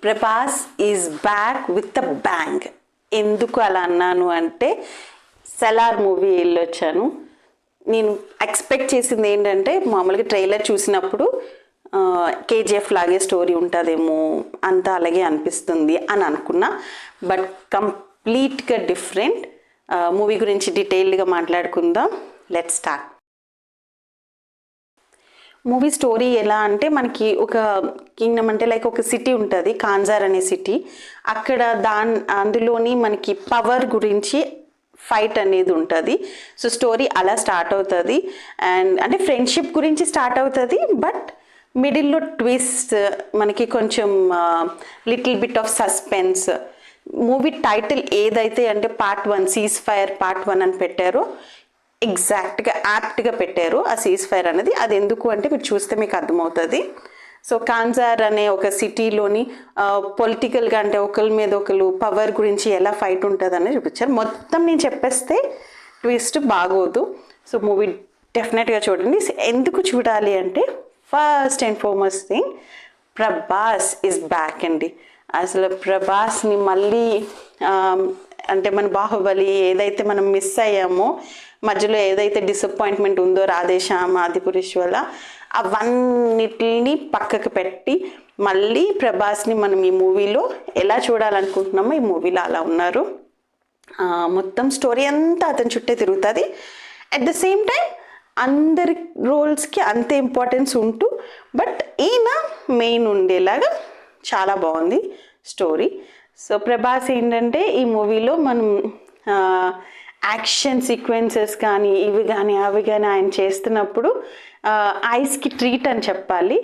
Prabhas is back with a bang. ఎందుకు అలా అన్నాను అంటే సలార్ మూవీ వెళ్ళొచ్చాను. నేను ఎక్స్పెక్ట్ చేసింది ఏంటంటే మామూలుగా ట్రైలర్ చూసినప్పుడు కేజీఎఫ్ లాగే స్టోరీ ఉంటుందేమో, అంతా అలాగే అనిపిస్తుంది అని అనుకున్నా. బట్ కంప్లీట్గా డిఫరెంట్. మూవీ గురించి డీటెయిల్డ్గా మాట్లాడుకుందాం. Let's start. మూవీ స్టోరీ ఎలా అంటే మనకి ఒక కింగ్డమ్ అంటే లైక్ ఒక సిటీ ఉంటుంది, కాంజార్ అనే సిటీ. అక్కడ అందులోని మనకి పవర్ గురించి ఫైట్ అనేది ఉంటుంది. సో స్టోరీ అలా స్టార్ట్ అవుతుంది. అండ్ అంటే ఫ్రెండ్షిప్ గురించి స్టార్ట్ అవుతుంది. బట్ మిడిల్లో ట్విస్ట్, మనకి కొంచెం little bit of suspense. Movie title ఏదైతే అంటే పార్ట్ 1 సీజ్ ఫైర్ పార్ట్ 1 అని పెట్టారో ఎగ్జాక్ట్గా యాప్ట్గా పెట్టారు ఆ సీజ్ ఫైర్ అనేది. అది ఎందుకు అంటే మీరు చూస్తే మీకు అర్థమవుతుంది. సో కాంజార్ అనే ఒక సిటీలోని పొలిటికల్గా అంటే ఒకరి మీద ఒకరు పవర్ గురించి ఎలా ఫైట్ ఉంటుంది అనేది చూపించారు. మొత్తం నేను చెప్పేస్తే ట్విస్ట్ బాగోదు. సో మూవీ డెఫినెట్గా చూడండి. ఎందుకు చూడాలి అంటే first and foremost thing, Prabhas is back అండి. అసలు ప్రభాస్ని మళ్ళీ అంటే మన బాహుబలి ఏదైతే మనం మిస్ అయ్యామో, మధ్యలో ఏదైతే డిసప్పాయింట్మెంట్ ఉందో రాధేశ్యామ్, ఆదిపురుష్ వల్ల, అవన్నిటిని పక్కకు పెట్టి మళ్ళీ ప్రభాస్ని మనం ఈ మూవీలో ఎలా చూడాలనుకుంటున్నామో ఈ మూవీలో అలా ఉన్నారు. మొత్తం స్టోరీ అంతా అతని చుట్టే తిరుగుతుంది. అట్ ద సేమ్ టైం అందరి రోల్స్కి అంతే ఇంపార్టెన్స్ ఉంటూ, బట్ ఈయన మెయిన్ ఉండేలాగా చాలా బాగుంది స్టోరీ. సో ప్రభాస్ ఏంటంటే ఈ మూవీలో మనం యాక్షన్ సీక్వెన్సెస్ కానీ ఇవి కానీ అవి కానీ ఆయన చేస్తున్నప్పుడు ఐస్కి ట్రీట్ అని చెప్పాలి.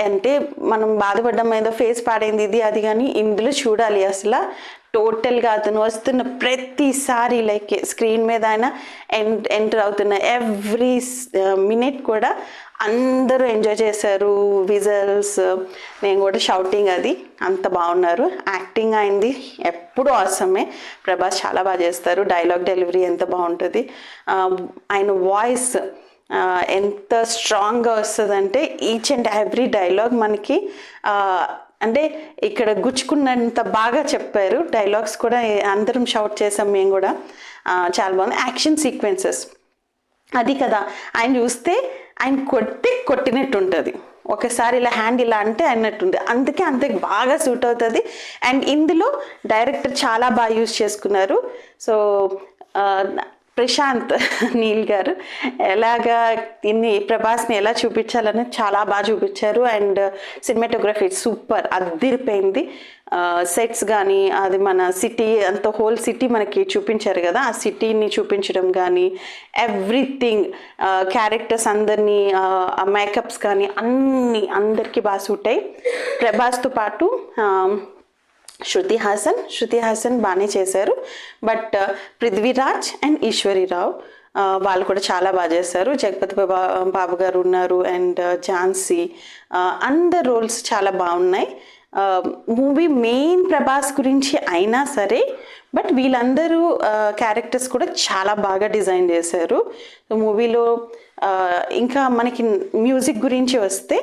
అంటే మనం బాధపడ్డం ఏదో ఫేస్ పాడైంది ఇది అది, కానీ ఇందులో చూడాలి అసలు టోటల్గా అతను వస్తున్న ప్రతిసారి లైక్ స్క్రీన్ మీద ఆయన ఎంటర్ అవుతున్న ఎవ్రీ మినిట్ కూడా అందరూ ఎంజాయ్ చేశారు. విజల్స్, నేను కూడా షౌటింగ్, అది అంత బాగున్నారు. యాక్టింగ్ అయింది ఎప్పుడు అవసరమే. ప్రభాస్ చాలా బాగా చేస్తారు. డైలాగ్ డెలివరీ ఎంత బాగుంటుంది. ఆయన వాయిస్ ఎంత స్ట్రాంగ్గా వస్తుందంటే ఈచ్ అండ్ ఎవ్రీ డైలాగ్ మనకి అంటే ఇక్కడ గుచ్చుకున్నంత బాగా చెప్పారు. డైలాగ్స్ కూడా అందరం షౌట్ చేసాం మేము కూడా. చాలా బాగుంది. యాక్షన్ సీక్వెన్సెస్ అది కదా, ఆయన చూస్తే ఆయన కొట్టినట్టు ఉంటుంది. ఒకసారి ఇలా హ్యాండ్ ఇలా అంటే అన్నట్టుంది. అందుకే అంతే బాగా సూట్ అవుతుంది. అండ్ ఇందులో డైరెక్టర్ చాలా బాగా యూజ్ చేసుకున్నారు. సో ప్రశాంత్ నీల్ గారు ఎలాగా ప్రభాస్ని ఎలా చూపించాలని చాలా బాగా చూపించారు. అండ్ సినిమాటోగ్రఫీ సూపర్, అదిరిపోయింది. సెట్స్ కానీ అది మన సిటీ అంత హోల్ సిటీ మనకి చూపించారు కదా, ఆ సిటీని చూపించడం కానీ ఎవ్రీథింగ్, క్యారెక్టర్స్ అందరినీ, ఆ మేకప్స్ కానీ అందరికీ బాగా సూట్ అయ్యి, ప్రభాస్తో పాటు శృతి హాసన్ బాగానే చేశారు. బట్ పృథ్వీరాజ్ అండ్ ఈశ్వరీరావు వాళ్ళు కూడా చాలా బాగా చేశారు. జగపతి బాబు గారు ఉన్నారు. అండ్ ఝాన్సీ, అందరు రోల్స్ చాలా బాగున్నాయి. మూవీ మెయిన్ ప్రభాస్ గురించి అయినా సరే, బట్ వీళ్ళందరూ క్యారెక్టర్స్ కూడా చాలా బాగా డిజైన్ చేశారు మూవీలో. ఇంకా మనకి మ్యూజిక్ గురించి వస్తే,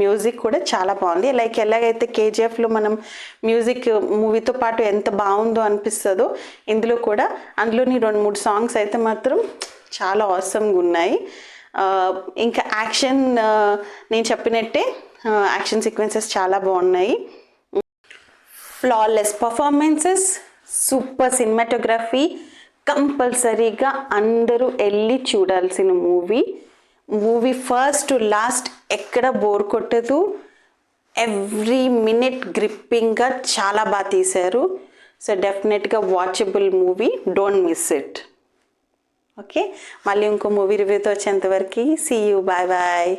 మ్యూజిక్ కూడా చాలా బాగుంది. లైక్ ఎలాగైతే కేజీఎఫ్లో మనం మ్యూజిక్ మూవీతో పాటు ఎంత బాగుందో అనిపిస్తుందో, ఇందులో కూడా అందులోని 2-3 సాంగ్స్ అయితే మాత్రం చాలా ఆసమ్గా ఉన్నాయి. ఇంకా యాక్షన్, నేను చెప్పినట్టే యాక్షన్ సీక్వెన్సెస్ చాలా బాగున్నాయి. ఫ్లాలెస్ పర్ఫార్మెన్సెస్, సూపర్ సినిమాటోగ్రఫీ, కంపల్సరీగా అందరూ వెళ్ళి చూడాల్సిన మూవీ ఫస్ట్ టు లాస్ట్ ఎక్కడ బోర్ కొట్టదు. ఎవ్రీ మినిట్ గ్రిప్పింగ్గా చాలా బాగా తీశారు. సో డెఫినెట్గా watchable movie, don't miss it. Okay, మళ్ళీ ఇంకో మూవీ రివ్యూతో వచ్చేంతవరకు సీ యూ, బాయ్ బాయ్.